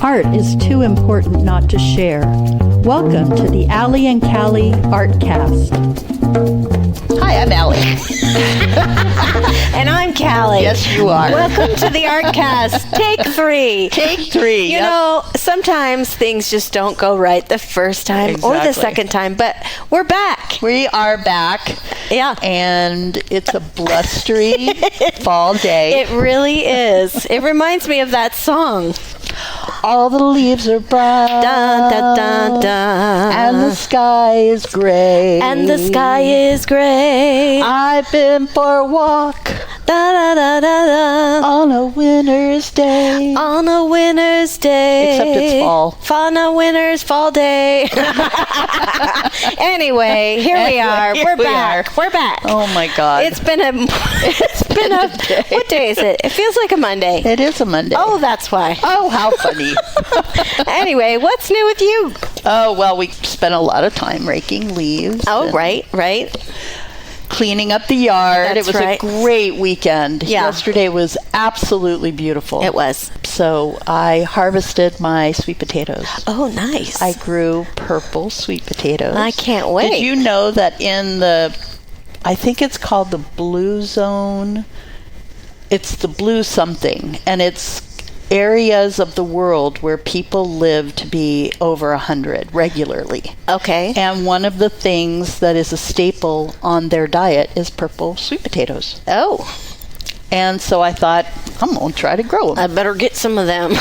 Art is too important not to share. Welcome to the Allie and Callie Artcast. Hi, I'm Allie. And I'm Callie. Yes, you are. Welcome to the Artcast. Take 3. Take 3. You know, sometimes things just don't go right the first time or the second time, but we're back. We are back. Yeah. And it's a blustery fall day. It really is. It reminds me of that song. All the leaves are brown. Dun, dun, dun, dun. And the sky is gray. And the sky is gray. I've been for a walk. Da, da, da, da, da. On a winter's day. On a winter's day. Except it's fall. On a winter's fall day. Anyway, here we are. We're back. We're back. Oh my God. It's been a what day is it? It feels like a Monday. It is a Monday. Oh, that's why. Oh, how funny. Anyway, what's new with you? Oh, well, we spent a lot of time raking leaves. Oh, right. Cleaning up the yard. That's It was right. a great weekend. Yeah. Yesterday was absolutely beautiful. It was. So I harvested my sweet potatoes. Oh, nice. I grew purple sweet potatoes. I can't wait. Did you know that in I think it's called the blue zone. It's the blue something, and it's areas of the world where people live to be over 100 regularly. Okay. And one of the things that is a staple on their diet is purple sweet potatoes. Oh. And so I thought, I'm going to try to grow them. I better get some of them.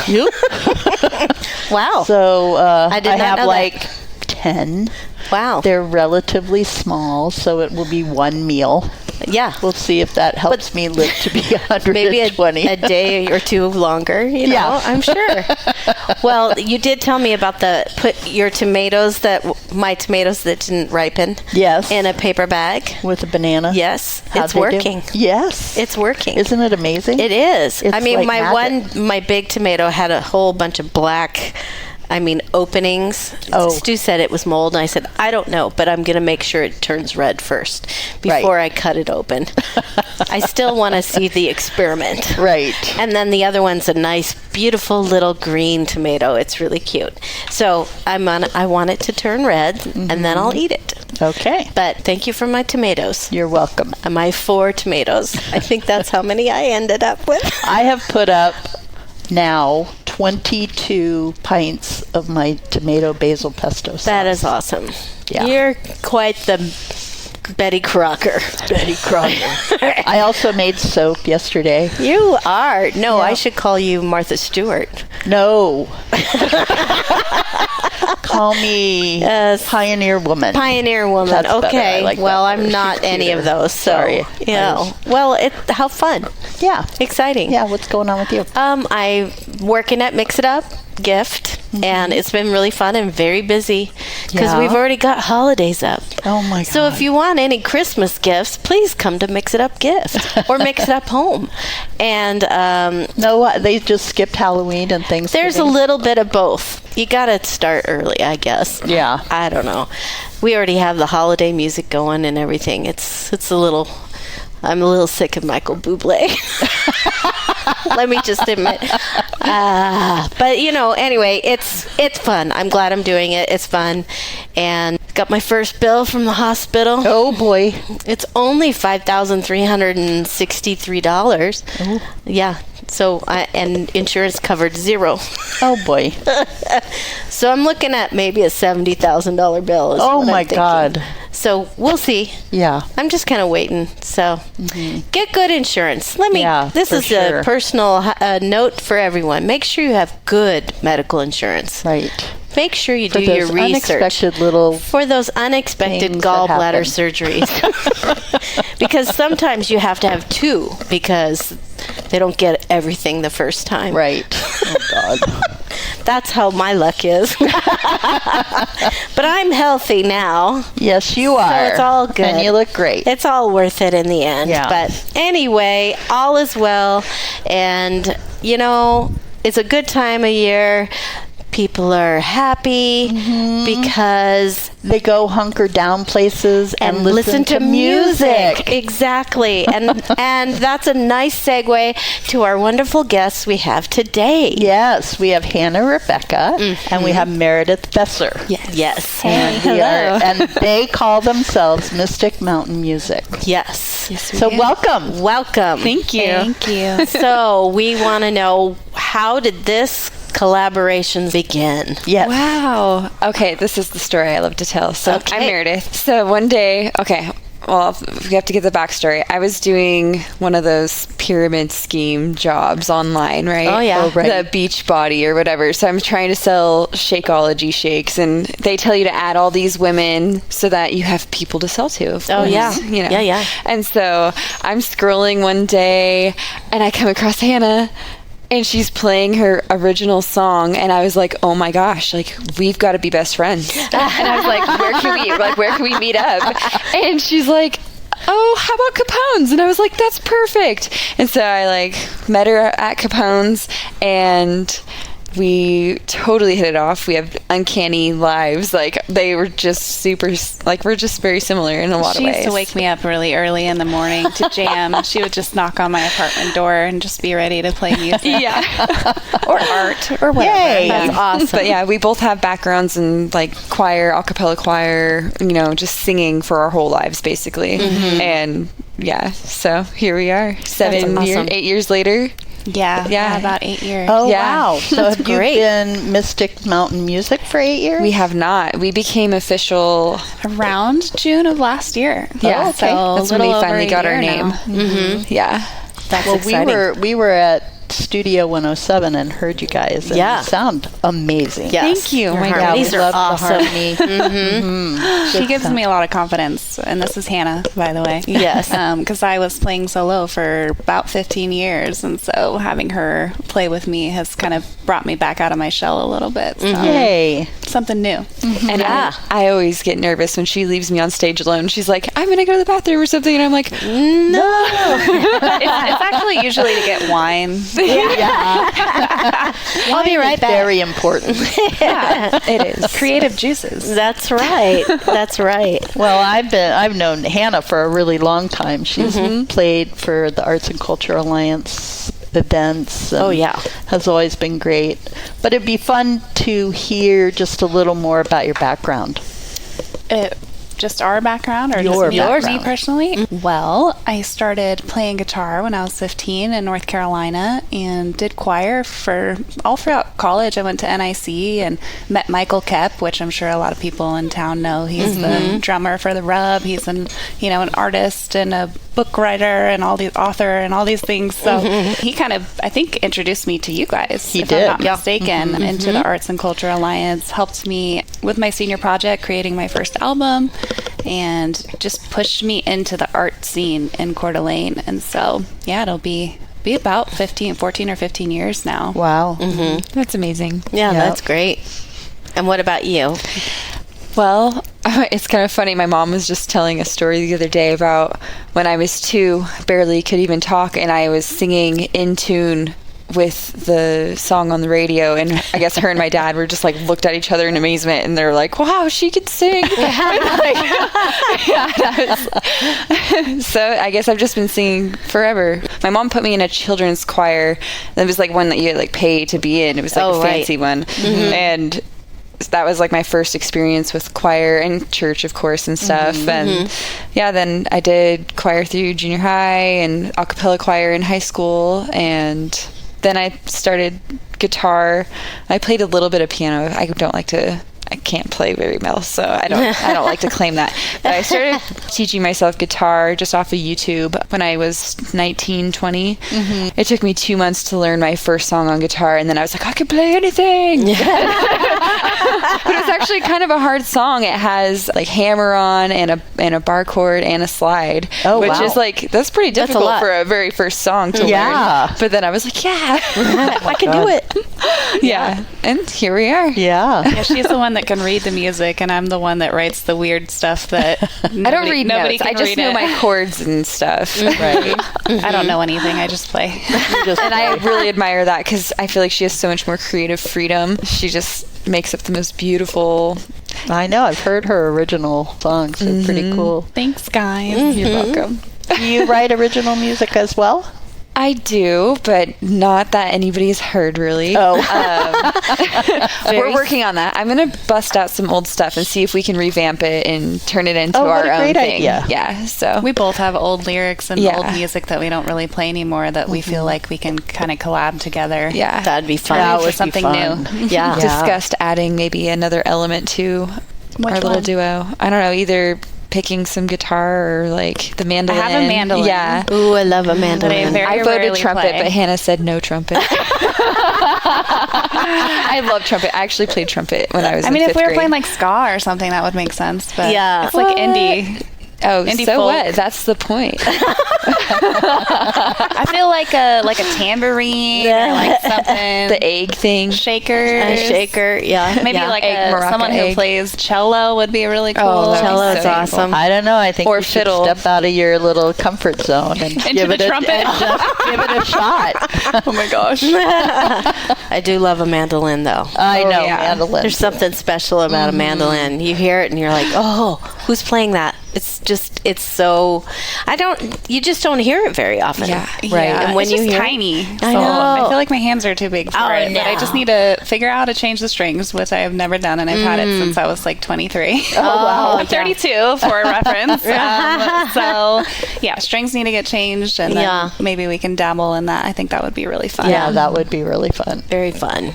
Wow. So I did not have know like 10. Wow. They're relatively small, so it will be one meal. Yeah. We'll see if that helps me live to be 120. Maybe a day or two longer, you know, Yeah. I'm sure. Well, you did tell me about your tomatoes my tomatoes that didn't ripen. Yes. In a paper bag. With a banana. Yes. How'd It's they do? working. Yes. It's working. Isn't it amazing? It is. It's I mean, like my big tomato had a whole bunch of black, openings. Oh. Stu said it was mold, and I said, I don't know, but I'm going to make sure it turns red first before I cut it open. I still want to see the experiment. Right. And then the other one's a nice, beautiful little green tomato. It's really cute. So I want it to turn red, and then I'll eat it. Okay. But thank you for my tomatoes. You're welcome. My 4 tomatoes. I think that's how many I ended up with. I have put up now 22 pints of my tomato basil pesto sauce. That is awesome. Yeah. You're quite the Betty Crocker. Betty Crocker. I also made soap yesterday. You are. No, Yeah. I should call you Martha Stewart. No. Call me Pioneer Woman. Pioneer Woman. That's better. Okay. I like that well, better. I'm not She's any cuter. of those. So, Sorry. Well, how fun. Yeah. Exciting. Yeah, what's going on with you? I'm working at Mix It Up Gift, and it's been really fun and very busy because Yeah. we've already got holidays up. Oh my God. So if you want any Christmas gifts, please come to Mix It Up Gift or Mix It Up Home. And No, they just skipped Halloween and things. there's a little bit of both. You got to start early, I guess. Yeah. I don't know. We already have the holiday music going and everything. It's a little... I'm a little sick of Michael Bublé. Let me just admit. But, anyway, it's fun. I'm glad I'm doing it. It's fun. And got my first bill from the hospital. Oh, boy. It's only $5,363. Oh. Yeah. So, and insurance covered $0. Oh, boy. So I'm looking at maybe a $70,000 bill. Oh, what I'm my thinking. God. So we'll see. Yeah. I'm just kind of waiting. So get good insurance. This for is sure. a personal note for everyone. Make sure you have good medical insurance. Right. Make sure you For do those your research. unexpected little For those unexpected things that gallbladder happen. surgeries. Because sometimes you have to have 2 because they don't get everything the first time. Right. Oh, God. That's how my luck is. But I'm healthy now. Yes, you are. So it's all good. And you look great. It's all worth it in the end. Yeah. But anyway, all is well. And, it's a good time of year. People are happy because they go hunker down places and listen to music. Exactly. And that's a nice segue to our wonderful guests we have today. Yes, we have Hannah Rebecca and we have Meredith Besser. Yes. And, and they call themselves Mystic Mountain Music. Yes. So welcome. Welcome. Thank you. Thank you. So we want to know, how did this collaboration begin? Yes. Wow. Okay, this is the story I love to tell. So Okay. I'm Meredith. So one day, well, we have to give the backstory. I was doing one of those pyramid scheme jobs online, right? Oh, yeah. Oh, right. The Beachbody or whatever. So I'm trying to sell Shakeology shakes, and they tell you to add all these women so that you have people to sell to. Of Oh, course, yeah. You know. Yeah. And so I'm scrolling one day, and I come across Hannah. And she's playing her original song, and I was like, "Oh my gosh! Like, we've got to be best friends." And I was like, "Where can we meet up?" And she's like, "Oh, how about Capone's?" And I was like, "That's perfect." And so I met her at Capone's, and we totally hit it off. We have uncanny lives. They were just super, we're just very similar in a lot of She ways. used to wake me up really early in the morning to jam. She would just knock on my apartment door and just be ready to play music. Yeah. Or art or whatever. Yay. That's awesome. But yeah, we both have backgrounds in choir, a cappella choir, just singing for our whole lives basically. And yeah, so here we are, 8 years later. Yeah, about 8 years. Oh, Yeah. wow. So have you great. been Mystic Mountain Music for 8 years? We have not. We became official. Around June of last year. Yeah, So that's a when we little over finally a got our year name. now. Yeah. That's Well, exciting. we were at Studio 107 and heard you guys, and Yeah. you sound amazing. Yes. Thank you. Your Oh my God. harmonies we are love awesome. the harmony. She gives me a lot of confidence, and this is Hannah, by the way. Yes. Because I was playing solo for about 15 years, and so having her play with me has kind of brought me back out of my shell a little bit. So Yay. something new. And Yeah. I always get nervous when she leaves me on stage alone. She's like, "I'm going to go to the bathroom or something." And I'm like, No. It's actually usually to get wine. I'll be right back. Very important. "It is." Creative juices. That's right. That's right. Well, I've known Hannah for a really long time. She's played for the Arts and Culture Alliance events. Oh, and yeah. has always been great. But it'd be fun to hear just a little more about your background. Just our background, or Your just yours? background. Me personally? Well, I started playing guitar when I was 15 in North Carolina, and did choir for all throughout college. I went to NIC and met Michael Koepp, which I'm sure a lot of people in town know. He's the drummer for the Rub. He's an artist and a book writer and author and all these things. So he kind of, I think, introduced me to you guys. He if did. I'm not Yeah. mistaken, into the Arts and Culture Alliance. Helped me with my senior project, creating my first album, and just pushed me into the art scene in Coeur d'Alene. And so, yeah, it'll be about 14 or 15 years now. Wow. That's amazing. Yeah, Yeah. that's great. And what about you? Well, it's kind of funny. My mom was just telling a story the other day about when I was 2, barely could even talk, and I was singing in tune with the song on the radio, and I guess her and my dad were just looked at each other in amazement, and they're like, "Wow, she could sing." So I guess I've just been singing forever. My mom put me in a children's choir. It was one that you pay to be in. It was a fancy one, and that was my first experience with choir and church, of course, and stuff. And then I did choir through junior high and a cappella choir in high school, and then I started guitar. I played a little bit of piano. I can't play very well, so I don't like to claim that. But I started teaching myself guitar just off of YouTube when I was 19, 20. It took me 2 months to learn my first song on guitar, and then I was like, I can play anything. But it's actually kind of a hard song. It has hammer on and a bar chord and a slide, which wow. is that's pretty That's a difficult lot. for a very first song to Yeah. learn. But then I was like, yeah, I can do it. yeah, and here we are. Yeah. Yeah, she's the one that can read the music, and I'm the one that writes the weird stuff that I don't read nobody notes. can I just read know it. my chords and stuff. Right. I don't know anything. I just play. And I really admire that because I feel like she has so much more creative freedom. She just makes up the most beautiful I know. I've heard her original songs. They're pretty cool. Thanks, guys. You're welcome. Do you write original music as well? I do, but not that anybody's heard really. Oh. We're working on that. I'm going to bust out some old stuff and see if we can revamp it and turn it into what our a own great thing. idea. Yeah, so We both have old lyrics and Yeah. old music that we don't really play anymore that we feel like we can kind of collab together. yeah. That'd be fun. That for would be something fun. new. Yeah. Discussed adding maybe another element to our little one? duo. I don't know, either picking some guitar or like the mandolin. I have a mandolin. Yeah. Ooh, I love a mandolin. very I voted rarely trumpet, play. but Hannah said no trumpet. I love trumpet. I actually played trumpet when I was I mean, in if we fifth were playing grade. like ska or something, that would make sense. But Yeah. it's like indie. Oh, indie so folk. what? That's the point. I feel like a tambourine or like something. The egg thing. shaker. A shaker, yeah. Maybe yeah. like Egg, Morocco someone who egg. plays cello would be really cool. Oh, that'd be Cello's so awesome. I don't know. I think Or you should fiddle. step out of your little comfort zone and give the it trumpet. and just give it a shot. Oh my gosh. I do love a mandolin, though. I know, yeah. mandolin. There's something special about a mandolin. You hear it and you're like, oh, who's playing that? It's so, you just don't hear it very often. Yeah. Right. Yeah, And when it's you just hear tiny. I So know. I feel like my hands are too big for Oh, it. But I no. just need to figure out how to change the strings, which I have never done, and I've had it since I was like 23. Oh, wow. I'm 32 for a reference. So yeah, strings need to get changed, and then Yeah. maybe we can dabble in that. I think that would be really fun. yeah, that would be really fun. Very fun.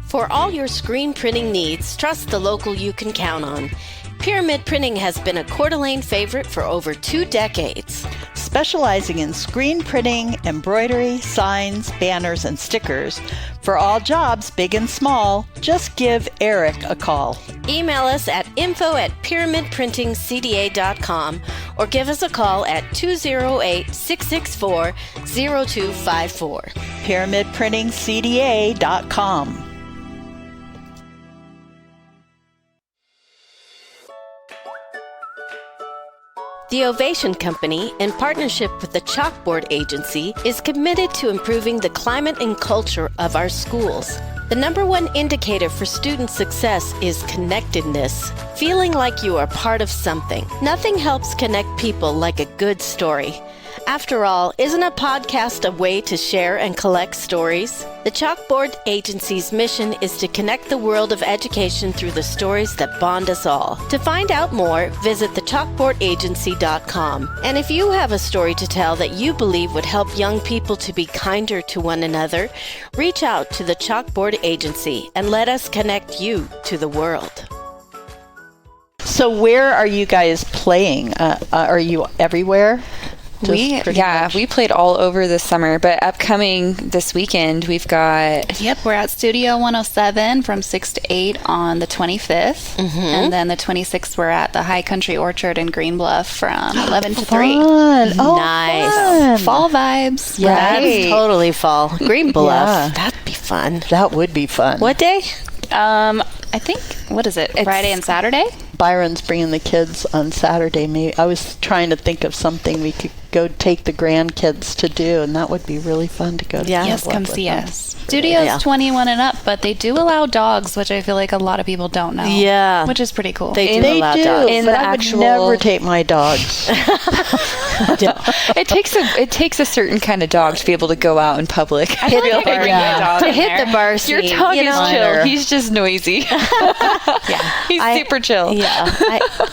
For all your screen printing needs, trust the local you can count on. Pyramid Printing has been a Coeur d'Alene favorite for over 2 decades. Specializing in screen printing, embroidery, signs, banners, and stickers. For all jobs, big and small, just give Eric a call. Email us at info@pyramidprintingcda.com or give us a call at 208-664-0254. PyramidPrintingCDA.com. The Ovation Company, in partnership with the Chalkboard Agency, is committed to improving the climate and culture of our schools. The number one indicator for student success is connectedness, feeling like you are part of something. Nothing helps connect people like a good story. After all, isn't a podcast a way to share and collect stories? The Chalkboard Agency's mission is to connect the world of education through the stories that bond us all. To find out more, visit thechalkboardagency.com. And if you have a story to tell that you believe would help young people to be kinder to one another, reach out to the Chalkboard Agency and let us connect you to the world. So where are you guys playing? Are you everywhere? Just pretty much? We played all over this summer, but upcoming this weekend, we've got Yep, we're at Studio 107 from 6 to 8 on the 25th. And then the 26th, we're at the High Country Orchard in Green Bluff from 11 to 3. Fun. Oh, Nice. fun. Fall vibes. Yeah. That's Right. totally fall. Green Bluff. Yeah. That'd be fun. That would be fun. What day? I think, what is it, Friday and Saturday? Byron's bringing the kids on Saturday. Maybe I was trying to think of something we could go take the grandkids to do, and that would be really fun to go to. Yeah. Yes, Club come with see them. us. Studio's Yeah. 21 and up, but they do allow dogs, which I feel like a lot of people don't know. Yeah. Which is pretty cool. They do They allow do, dogs. In but the I would actual- never take my dogs. it takes a certain kind of dog to be able to go out in public. I feel like I could bring my dog To in hit there. the bar scene. Your dog you is know? chill. He's just noisy. Yeah. He's I- super chill. Yeah,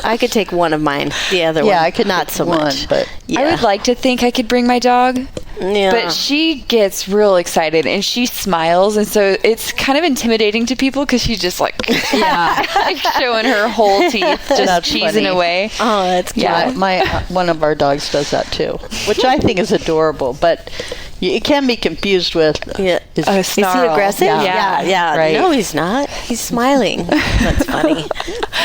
I could take one of mine. The other one, Yeah, I could not take so one, much. but Yeah. I would like to think I could bring my dog, yeah. but she gets real excited and she smiles, and so it's kind of intimidating to people because she's just like, like showing her whole teeth, just That's cheesing funny. away. Oh, that's cute. yeah, my one of our dogs does that too, which I think is adorable. But it can be confused with Yeah. his Is he snarl. aggressive? Yeah. Right. No, he's not. He's smiling. That's funny.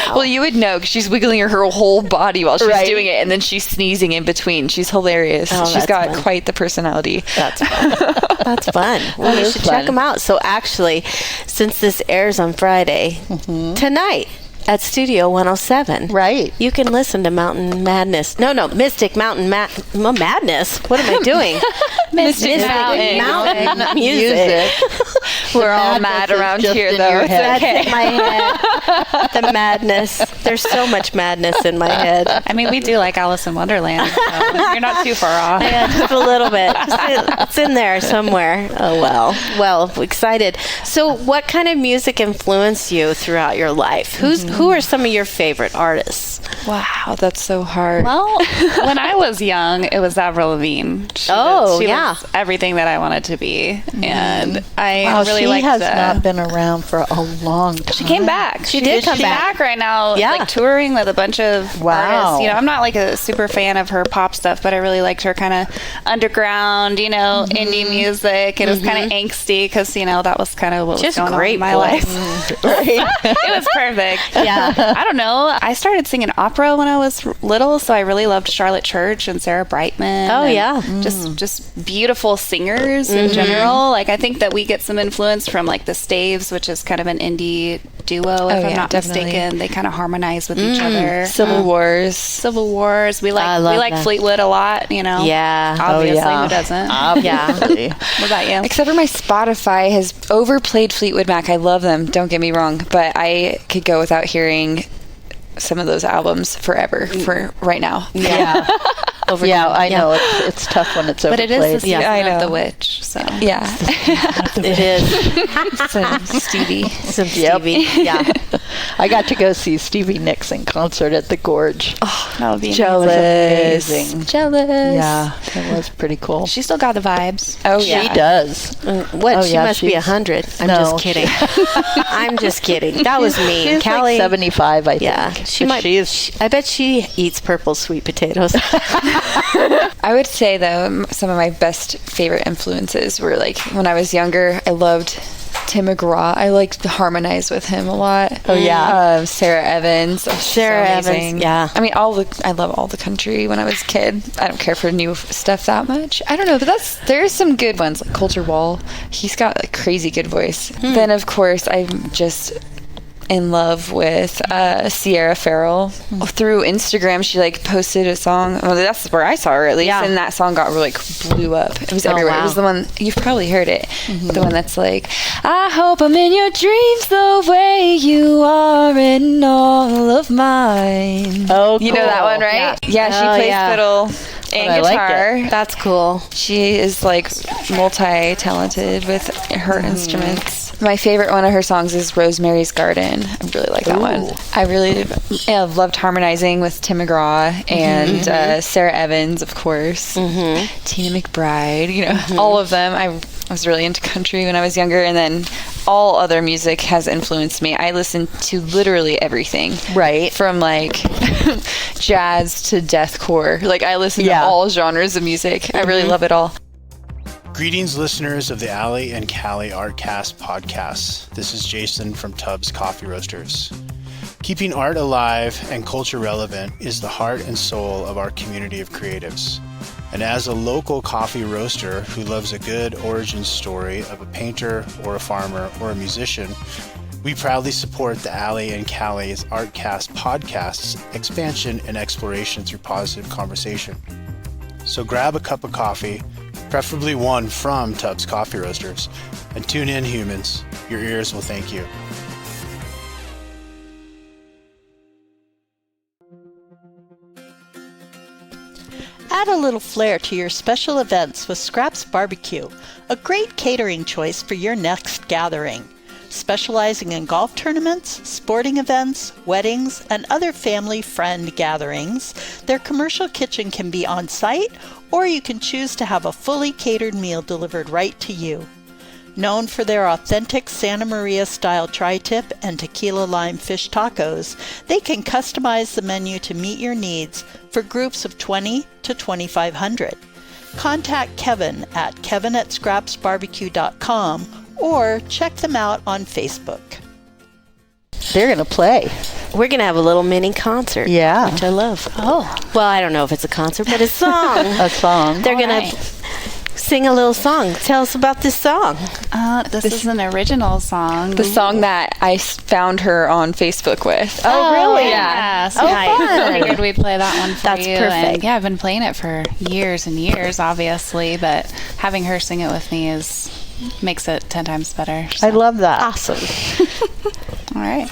Well, you would know because she's wiggling her whole body while she's Right. doing it, and then she's sneezing in between. She's hilarious. Oh, She's that's got fun. quite the personality. That's fun. That's fun. Well, That you is should fun. check them out. So actually, since this airs on Friday, tonight at Studio 107, Right. you can listen to Mountain Madness. No, Mystic Mountain Madness. What am I doing? Mystic Mountain. Mountain music. We're all madness mad is around just here, in though. your It's head. okay. That's in my head. The madness. There's so much madness in my head. I mean, we do like Alice in Wonderland, so you're not too far off. Yeah, just a little bit. It's in there somewhere. Oh, well. Well, excited. So what kind of music influenced you throughout your life? Who are some of your favorite artists? Wow, that's so hard. Well, when I was young, it was Avril Lavigne. She Oh, she yeah. was everything that I wanted to be, and I Wow, really she liked has the. not been around for a long time. She came back. She did come She's back. right now, Yeah. like touring with a bunch of Wow. artists. You know, I'm not like a super fan of her pop stuff, but I really liked her kind of underground, you know, indie music. It was kind of angsty because you know that was kind of what She has was going a on great in my voice. life. Right? It was perfect. Yeah. I don't know. I started singing opera when I was little, so I really loved Charlotte Church and Sarah Brightman. Oh, and yeah. just beautiful singers in general. Like I think that we get some influence from like the Staves, which is kind of an indie duo, if I'm yeah, not definitely. mistaken. They kind of harmonize with each other. Civil Wars. Civil Wars. We I like love we like that. Fleetwood a lot. You know. Yeah. Obviously, yeah. who doesn't? Obviously. What about you? Except for my Spotify has overplayed Fleetwood Mac. I love them, don't get me wrong, but I could go without hearing some of those albums forever for right now. Yeah. Over Yeah, time. I know. It's tough when it's But overplayed. it is the season I of know. the witch. So Yeah. It is. Some Stevie. Some Yep. Stevie. Yeah. I got to go see Stevie Nicks in concert at the Gorge. that would be Jealous. amazing. Jealous. Yeah, it was pretty cool. She still got the vibes. Oh, She yeah. does. What? Oh, She yeah, must be she's- 100. I'm No, just kidding. I'm just kidding. That was mean. She's Callie. like 75, I think. Yeah, she But might. She is. I bet she eats purple sweet potatoes. I would say, though, some of my best favorite influences were like when I was younger, I loved Tim McGraw. I liked to harmonize with him a lot. Oh, yeah. Sarah Evans. Oh, Sarah so Evans, amazing. yeah. I mean, I love all the country when I was a kid. I don't care for new stuff that much. I don't know, but there's some good ones like Coulter Wall. He's got a crazy good voice. Then, of course, I'm just in love with Sierra Farrell. Through Instagram, she like posted a song. Well, that's where I saw her at least, Yeah. and that song got like blew up. It was everywhere. wow. It was the one you've probably heard it. The one that's like, I hope I'm in your dreams the way you are in all of mine. Oh, You know that cool. one, right? Yeah, she Oh, plays yeah. fiddle and I liked guitar. That's cool. She is like multi-talented with her instruments. My favorite one of her songs is Rosemary's Garden. I really like that one. I really loved harmonizing with Tim McGraw and Sarah Evans, of course. Tina McBride, you know, all of them. I was really into country when I was younger, and then all other music has influenced me. I listen to literally everything. Right. From like jazz to deathcore. Like I listen Yeah. to all genres of music. I really love it all. Greetings, listeners of the Allie and Callie Artcast podcasts. This is Jason from Tubbs Coffee Roasters. Keeping art alive and culture relevant is the heart and soul of our community of creatives. And as a local coffee roaster who loves a good origin story of a painter or a farmer or a musician, we proudly support the Allie and Callie's Artcast podcast's expansion and exploration through positive conversation. So grab a cup of coffee, preferably one from Tubbs Coffee Roasters, and tune in, humans. Your ears will thank you. Add a little flair to your special events with Scraps Barbecue, a great catering choice for your next gathering. Specializing in golf tournaments, sporting events, weddings, and other family friend gatherings, their commercial kitchen can be on site, or you can choose to have a fully catered meal delivered right to you. Known for their authentic Santa Maria style tri-tip and tequila lime fish tacos, they can customize the menu to meet your needs for groups of 20 to 2,500. Contact Kevin at kevin@scrapsbarbecue.com or check them out on Facebook. They're going to play. We're going to have a little mini concert. Yeah. Which I love. Oh. Well, I don't know if it's a concert, but it's a song. A song. They're going to sing a little song. Tell us about this song. This is an original song. The song that I found her on Facebook with. Oh, really? Yeah. So Nice. I figured we'd play that one for That's you. perfect. And yeah, I've been playing it for years and years, obviously, but having her sing it with me is makes it 10 times better. I love that. Awesome. All right.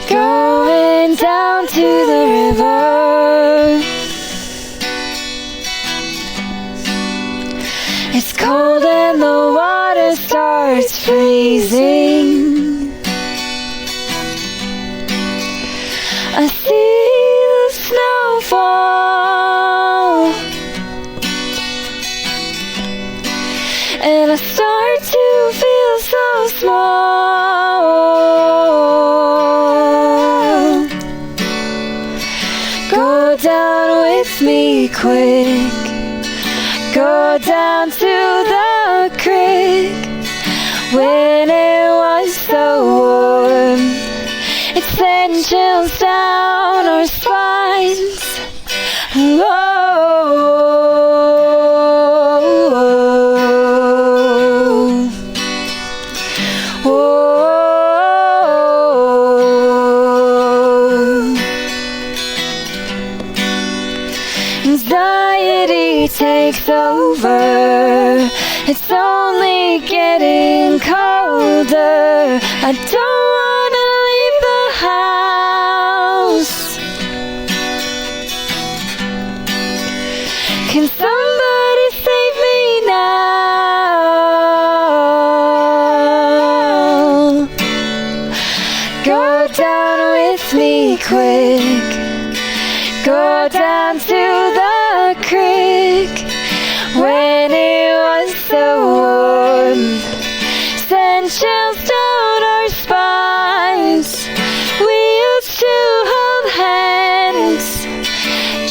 Going down to the river. It's cold and the water starts freezing. I see the snow fall, and I start to feel so small. Go down with me quick. Go down to the creek when it was so warm. It sent chills down our spines. Anxiety takes over. It's only getting colder. I don't wanna leave the house. Can somebody save me now? Go down with me quick. Go down to the creek when it was so warm. Send chills down our spines. We used to hold hands,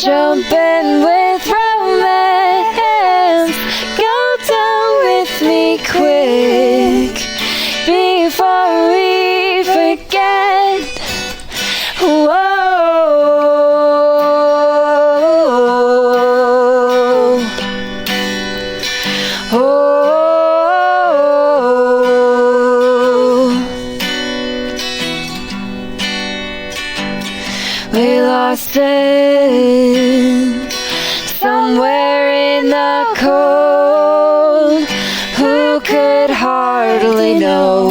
jumping with romance. Go down with me quick before we forget. Whoa. We lost it somewhere in the cold. Who could hardly know?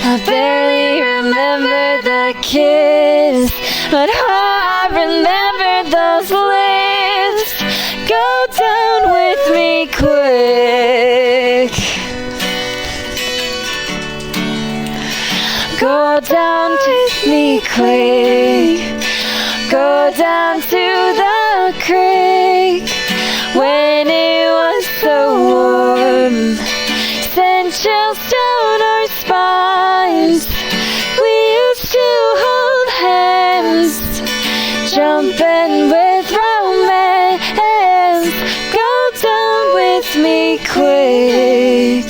I barely remember the kiss, but I remember those lips. Go down with me quick. Go down with me quick. Go down to the creek when it was so warm. Send chills down our spines. We used to hold hands, jumping with romance. Go down with me quick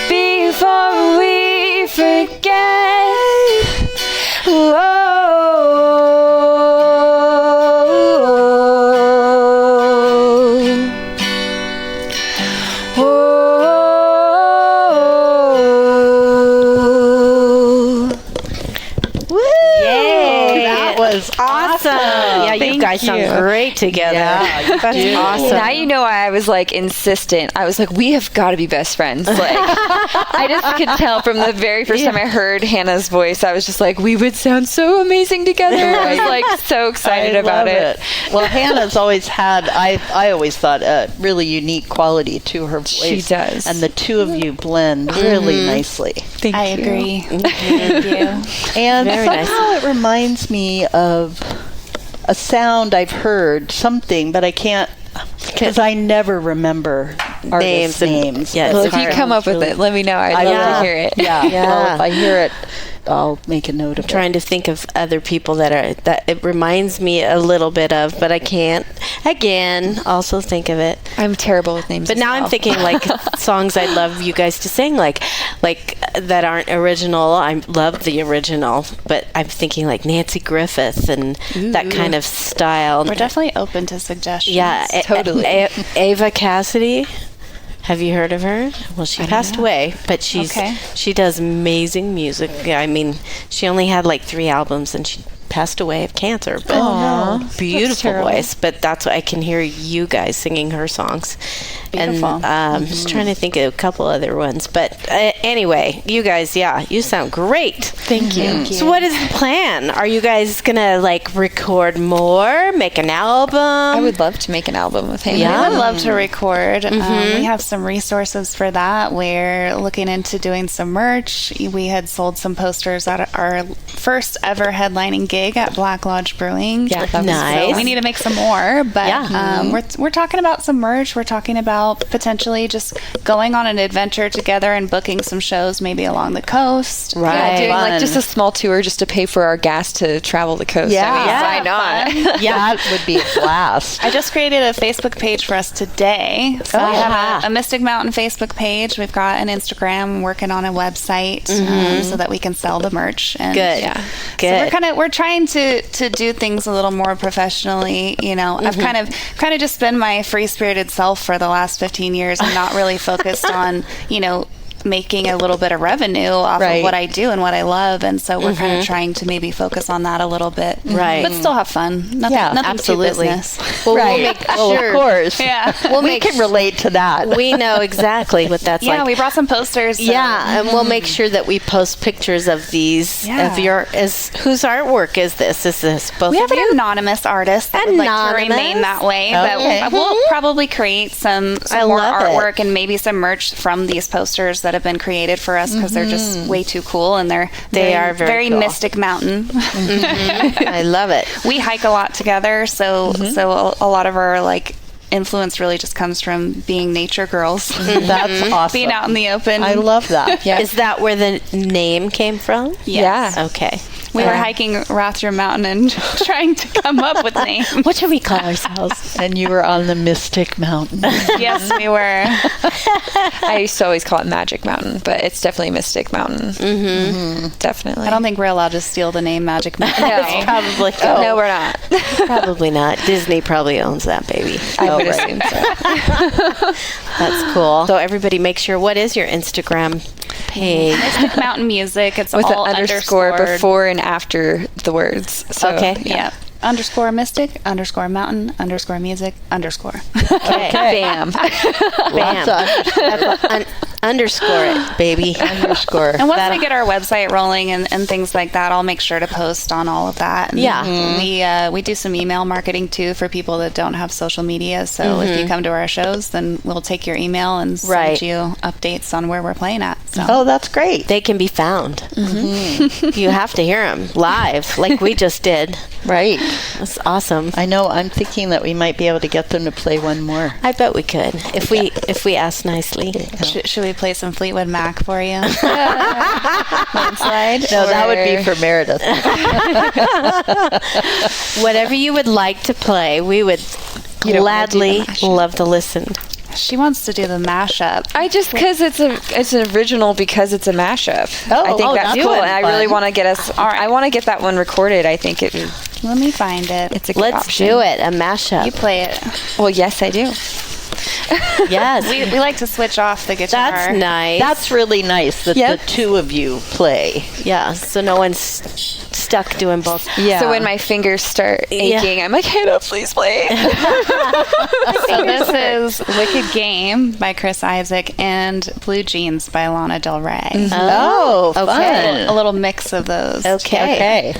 before we forget. Whoa. Awesome. Yeah, you guys sound great together. Yeah, That's awesome. Now you know why I was like insistent. I was like, we have got to be best friends. Like, I just could tell from the very first time I heard Hannah's voice, I was just like, we would sound so amazing together. I was like so excited about it. Well, Hannah's always had, I always thought, a really unique quality to her voice. She does. And the two of you blend really nicely. I agree. Thank you. And Very somehow it reminds me of a sound I've heard, something, but I can't, because I never remember artists' names. Yeah, Well, if you come up with it, let me know. I'd love to hear it. Yeah. Well, if I hear it, I'll make a note of it. Trying to think of other people that it reminds me a little bit of, but I can't again also think of it. I'm terrible with names. But now I'm thinking like songs I'd love you guys to sing, like that aren't original. I love the original, but I'm thinking like Nancy Griffith and that kind of style. We're definitely open to suggestions. Yeah, totally. Ava Cassidy. Have you heard of her? Well, she passed away, but she does amazing music. I mean, she only had like 3 albums, and she passed away of cancer. But beautiful voice. But that's what I can hear you guys singing her songs. Beautiful. And just trying to think of a couple other ones. But anyway, you guys, you sound great. Thank you. So what is the plan? Are you guys gonna like record more, make an album? I would love to make an album with him. Yeah. We would love to record. We have some resources for that. We're looking into doing some merch. We had sold some posters at our first ever headlining gig at Black Lodge Brewing. Yeah, that was Nice. So we need to make some more, but Yeah. we're talking about some merch. We're talking about potentially just going on an adventure together and booking some shows maybe along the coast. Right. Yeah, doing Fun. like just a small tour just to pay for our gas to travel the coast. Yeah. I mean, Yeah, why not? That would be a blast. I just created a Facebook page for us today. So we have a Mystic Mountain Facebook page. We've got an Instagram, working on a website so that we can sell the merch. And Good. Yeah. Good. So we're trying to do things a little more professionally. You know, I've kind of just been my free spirited self for the last 15 years and not really focused on, making a little bit of revenue off Right. of what I do and what I love. And so we're kind of trying to maybe focus on that a little bit. Right. But still have fun. Nothing, Yeah, nothing absolutely. too business. Well, Right. we'll make Well, sure. of course. Yeah. We can relate to that. We know exactly what that's Yeah, like. we brought some posters. So. Yeah, and we'll make sure that we post pictures of these Yeah. of whose artwork is this? Is this both We have of you? an anonymous artist that would like to Anonymous? remain that way. Okay. But we'll probably create some I more love it. artwork and maybe some merch from these posters that have been created for us because they're just way too cool and They are very cool. Mystic Mountain. I love it. We hike a lot together, so a lot of our influence really just comes from being nature girls, That's awesome. being out in the open. I love that. Yeah. Is that where the name came from? Yes. Okay. We were hiking Rathdrum Mountain and trying to come up with names. What should we call ourselves? And you were on the Mystic Mountain. Yes, we were. I used to always call it Magic Mountain, but it's definitely Mystic Mountain. Definitely. I don't think we're allowed to steal the name Magic Mountain. No. Probably. No, we're not. Probably not. Disney probably owns that baby. I would assume so. That's cool. So everybody make sure, what is your Instagram page? Mystic Mountain Music. It's With all an underscore underscored. before and after the words. So, Okay. Yeah. Underscore Mystic, underscore Mountain, underscore Music, underscore. Okay. Bam. Bam. That's underscore it, baby. Underscore. And once we get our website rolling and things like that, I'll make sure to post on all of that. And Yeah. we do some email marketing too for people that don't have social media. So if you come to our shows, then we'll take your email and send Right. you updates on where we're playing at. So. Oh, that's great. They can be found. You have to hear them live, like we just did. Right. That's awesome. I know. I'm thinking that we might be able to get them to play one more. I bet we could if we ask nicely. Should we play some Fleetwood Mac for you? Slide. No, that would be for Meredith. Whatever you would like to play, we would don't wanna do the gladly mashup. love to listen. She wants to do the mashup. I just because it's an original because it's a mashup. I think that's that's cool, fun. and I really want to get us. I want to get that one recorded. I think Let me find it. it's a good Let's option. do it. A mashup. You play it. Well, yes, I do. Yes. We like to switch off the guitar. That's nice. That's really nice that Yep. the two of you play. Yeah, so no one's stuck doing both. Yeah. So when my fingers start Yeah. aching, I'm like, Hannah, please play. So this is Wicked Game by Chris Isaac and Blue Jeans by Lana Del Rey. Oh, fun. Okay. A little mix of those. Okay. Okay.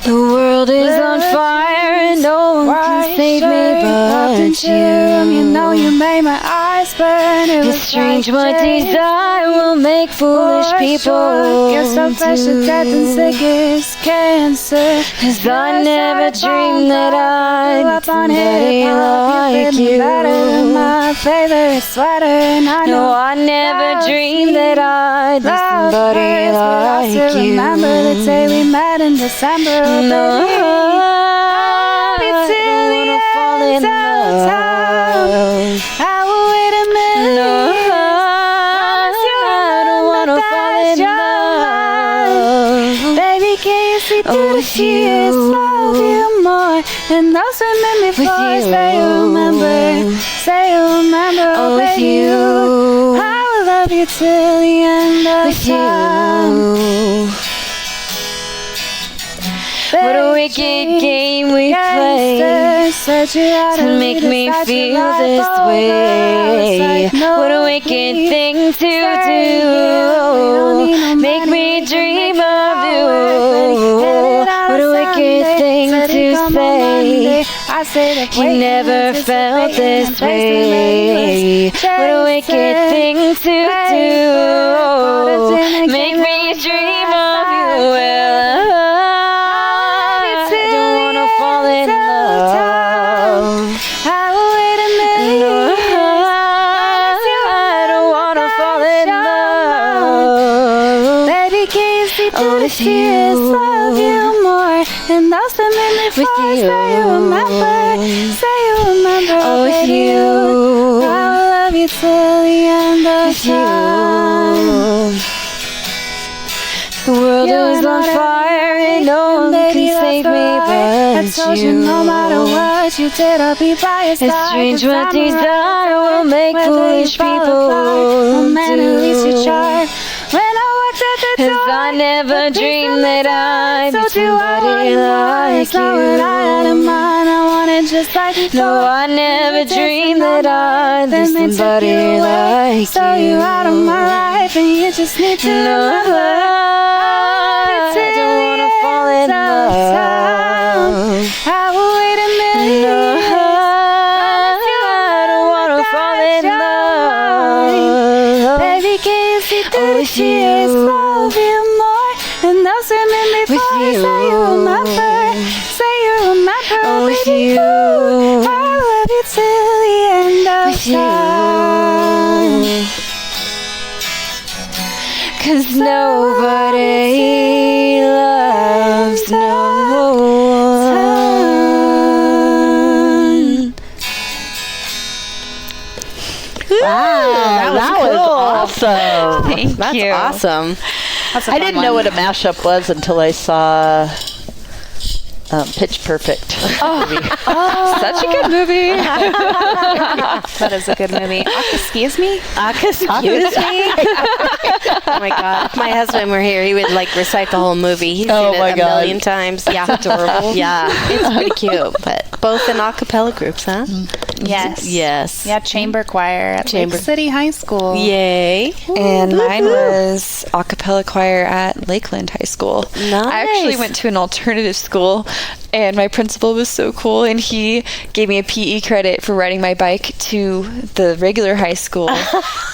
The world is on fire and no one can save me but you. You know you made my eyes burn. It was It's strange like what desire will make foolish people You're so fresh to death and sick as cancer. 'Cause I never dreamed that I'd meet somebody like you. Better than my favorite sweater, and I know No, I never love dreamed that I'd meet love somebody hurts, but I still like you. remember the day we met in December. Oh, No, baby, I wanna fall in love. I will wait a minute. No, I don't wanna fall in love. Baby, can you see through the with tears? you. Love you more. And those who made me With fall, you. say you remember. Say you remember. Oh, with baby, you. I will love you till the end of With time. you. What a wicked game we play to make me feel this way. What a wicked thing to do. Make me dream of you. What a wicked thing to say. You never felt this way. What a wicked thing to do. Make me dream of you. Well, I don't wanna fall in love. I will wait a minute. No, I don't wanna fall in love. Baby, can you see through the with tears? you. Love you more. And those that made me With fall, you. say you remember. Say you remember. Oh, with baby, you. I will love you till the end of With time. you. The world is on fire and no one Baby, can save me I told but you no matter what you did, I'll be by your side. It's strange 'Cause what I'm a desire will make whether foolish you fall people apart. No man who leads you do. chart. When I walked out the door, 'Cause I never the dreamed that I'd meet told you I somebody wanted like it's not what I had in you. mind. I wanted just like before. No, I never dreamed that I'd Then meet they took somebody you away, like so you out of my life, and you just need to No, remember. I don't wanna fall in love. I will wait a minute. No, I don't wanna fall in love. Baby, can you see through the with tears? you. Love you more. And those who made me With fall, you. say you remember. Say you remember. Oh, with baby, you. I love you till the end of With you. time. 'Cause nobody loves no one. Wow, that was awesome. Thank That's you. awesome. I didn't know what a mashup was until I saw Pitch Perfect. Such a good movie. That is a good movie. Excuse me? Excuse me? Oh my god. If my husband were here, he would like recite the whole movie. He's Oh seen my it a God. million times. Yeah. Adorable. Yeah. It's pretty cute. But both in a cappella groups, huh? Yes. Yes. Yeah, chamber choir at Chamber. Lake City High School. Yay. And mine was a cappella choir at Lakeland High School. I actually Nice. went to an alternative school, and my principal was so cool, and he gave me a PE credit for riding my bike to the regular high school,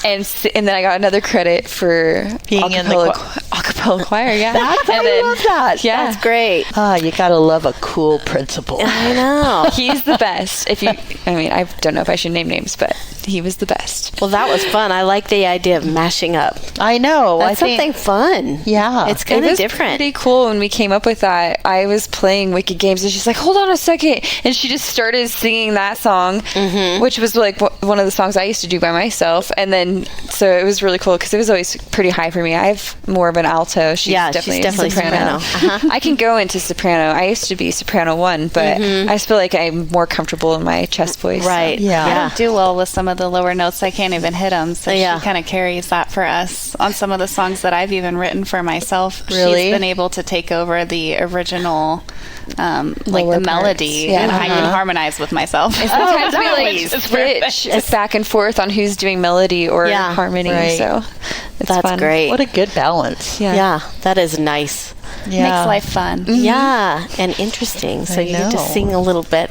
and then I got another credit for Being in the a cappella choir. Yeah, That's, and I love that. Yeah, That's great. Ah, you gotta love a cool principal. I know. he's the best. I don't know if I should name names, but he was the best. Well, that was fun. I like the idea of mashing up. I know. That's I think, something fun. Yeah. It's kind It of was different. pretty cool when we came up with that. I was playing Wicked Games, and she's like, "Hold on a second," and she just started singing that song, which was like one of the songs I used to do by myself. And then so it was really cool because it was always pretty high for me. I have more of an alto. She's definitely soprano. I can go into soprano. I used to be soprano 1, but I just feel like I'm more comfortable in my chest voice. so. Right. Yeah. I don't do well with some of the lower notes. I can't even hit them. So Yeah. she kind of carries that for us on some of the songs that I've even written for myself. Really? She's been able to take over the original, like Lower the melody, parts. and I can Uh-huh. harmonize with myself. Sometimes we like Which is switch back and forth on who's doing melody or Yeah. harmony. Right. So it's That's fun. great. What a good balance. Yeah. Yeah, that is nice. Yeah. Makes life fun. Yeah, and interesting. So I you get to know. sing a little bit.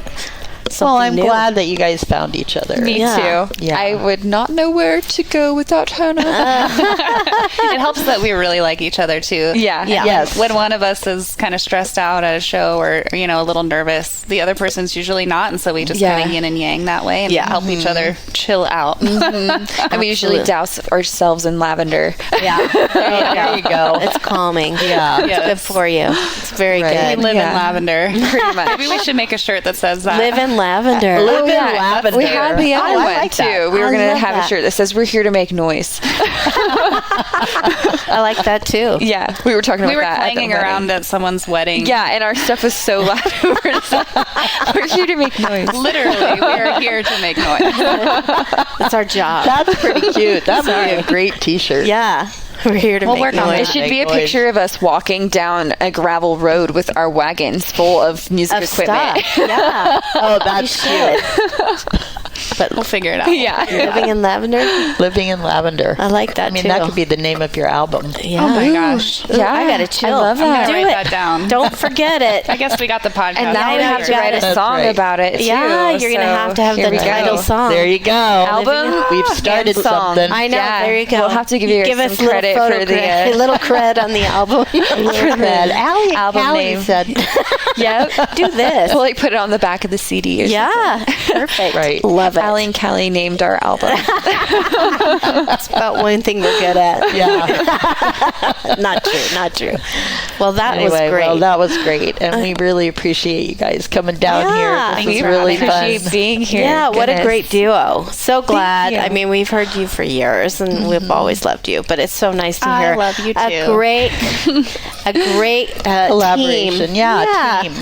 Well, I'm new. glad that you guys found each other. Me Yeah. too. Yeah. I would not know where to go without Hannah. It helps that we really like each other too. Yeah. Yes. When one of us is kind of stressed out at a show or a little nervous, the other person's usually not, and so we just kind of yin and yang that way and help each other chill out. And we usually douse ourselves in lavender. Yeah. There you go. It's calming. Yeah. It's good for you. It's very Right. We good. live Yeah. in lavender. Pretty much. Maybe we should make a shirt that says that. Live in lavender. Live in lavender. We had the other Oh, I one like too. that. We were I going to love have that. a shirt that says "We're here to make noise." I like that too. Yeah, we were talking about We were that. at the clanging wedding. around at someone's wedding. Yeah, and our stuff was so loud. We're here to make noise. Literally, we are here to make noise. It's our job. That's pretty cute. That would be a great T-shirt. Yeah. We're here to We'll make work on noise. It should be a Make noise. picture of us walking down a gravel road with our wagons full of music Of equipment. stuff. Yeah. Oh, that's cute. But We'll figure it out. Yeah. living in lavender, Living in lavender. I like that I mean, too. that could be the name of your album. Yeah. Oh my gosh. Yeah, I gotta chill. I love I'm that. gonna Do write it. that down. Don't forget it. I guess we got the podcast. And now Yeah, we I have know, to you write got a it. song That's right. about it. Yeah, too, you're gonna have to have here the we go. title song. There you go. Album. We've started and song. something. I know. Yeah. There you go. We'll have to give you give some us a little credit photo for the, cred, a little cred on the album. Red. Allie, album Allie name. said. Yep. Do this. We'll put it on the back of the CD or Yeah, perfect. Right. Love it. Allie and Kelly named our album. That's about one thing we're good at. Yeah. Not true. Not true. Well, that was Anyway, great. well, that was great, and we really appreciate you guys coming down Yeah. here. Thanks This for was really having us. fun. Appreciate being here. Yeah, what a Goodness. great duo. So glad. you. I mean, we've heard you for years and we've always loved you, but it's so nice to I hear love you a too. great Collaboration. team. Yeah, team.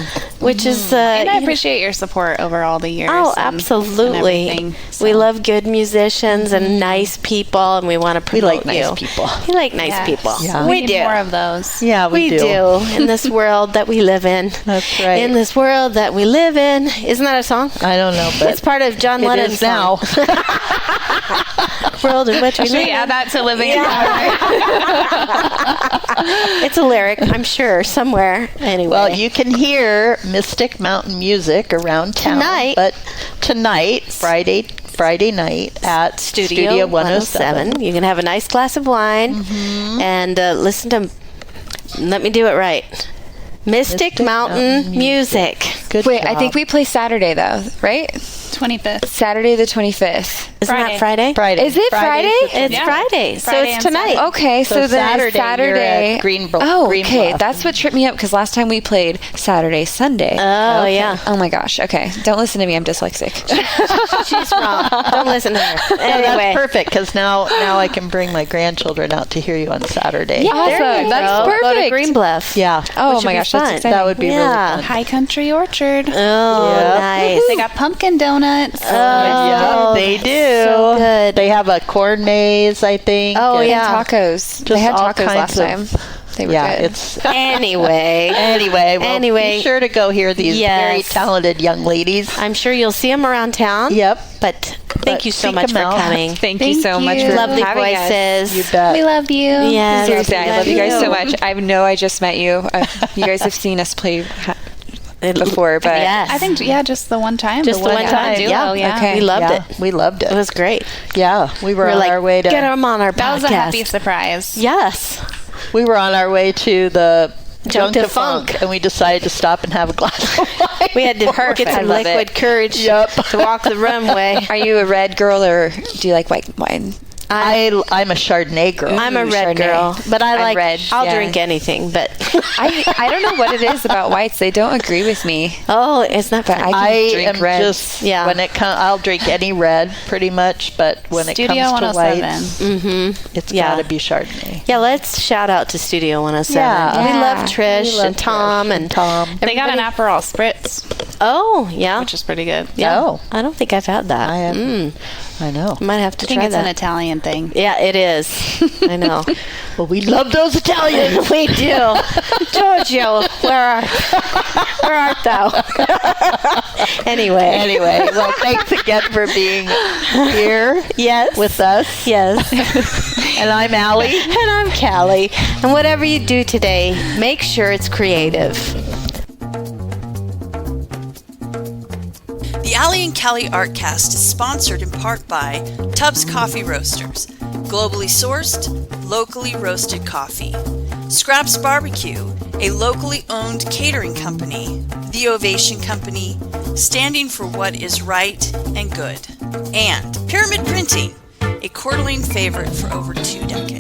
Which is And I appreciate your support over all the years. Oh, and absolutely. everything. We So, love good musicians and nice people, and we want to We promote like you. nice people. We like nice yes. people. Yeah. We need do. more of those. Yeah, we do. in this world that we live in. That's right. In this world that we live in. Isn't that a song? I don't know, but It's part of John it Lennon's is now. song. World in which we Should live we in. add that to living in It's a lyric, I'm sure, somewhere. Anyway. Well, you can hear Mystic Mountain music around town. Tonight. But tonight, Friday night at Studio 107. You can have a nice glass of wine and listen to, let me do it right, Mystic Mountain music. Good Wait, job. I think we play Saturday though, right? 25th. Saturday the 25th. Isn't that Friday? Friday. Is it Friday's Friday? the It's Yeah. Friday, so Friday it's and tonight. Saturday. Okay, so, So then Saturday, Saturday. you're at Green okay, Bluff. that's what tripped me up because last time we played Saturday, Sunday. Oh, yeah. Oh my gosh. Okay, don't listen to me. I'm dyslexic. She's wrong. Don't listen to her. Oh, Anyway. that's perfect because now I can bring my grandchildren out to hear you on Saturday. Yeah, there Awesome. you That's go. Go to perfect. Green Bluff. Yeah. Oh Which my would be gosh, that's fun. exciting. That would be Yeah. really fun. High Country Orchard. Oh, Yeah. nice. They got pumpkin donuts. Yeah, they do. so good. They have a corn maze, I think. Oh, and- yeah. Tacos. They Just had all tacos last kinds time. They were Yeah, good. it's Anyway. Anyway, be sure to go hear these very Yes. talented young ladies. I'm sure you'll see them around town. Yep. But thank you so seek much 'em for out. coming. Thank you so much for Lovely having us. voices. You bet. We love you. Yes. Seriously, I love you guys so you. much. I know I just met you. You guys have seen us play before, but Yes. I think, just the one time. Just the one time. Duo, Yeah. yeah. Okay. We loved Yeah, it. we loved it. It was great. Yeah, we were We're on like, our way to. get them on our That was a podcast. happy surprise. Yes. We were on our way to the Junk to Funk. and we decided to stop and have a glass of wine. We had to get I some love liquid it. courage Yep. to walk the runway. are you a red girl or do you like white wine? I'm a Chardonnay girl. I'm a Ooh, red Chardonnay. girl, but I I'm like red, I'll yeah. drink anything, but I don't know what it is about whites. They don't agree with me. oh, it's not But fun. I drink am reds. just Yeah. when it comes, I'll drink any red pretty much, but when Studio it comes to 107. whites, it's Yeah. got to be Chardonnay. Yeah, let's shout out to Studio 107. Yeah. We love Yeah. Trish We love and Tom Trish and Tom. They got an everybody- Aperol Spritz, Oh, yeah. which is pretty good. Yeah. Oh. I don't think I've had that. I haven't. I know. Might have to I think try it's an that. Italian thing. Yeah, it is. I know. Well, we love those Italians. We do. Giorgio, where art thou? Anyway. Anyway, well, thanks again for being here Yes. with us. Yes. And I'm Allie. And I'm Callie. And whatever you do today, make sure it's creative. The Allie and Callie Artcast is sponsored in part by Tubbs Coffee Roasters, globally sourced, locally roasted coffee. Scraps Barbecue, a locally owned catering company. The Ovation Company, standing for what is right and good. And Pyramid Printing, a Coeur d'Alene favorite for over 2 decades.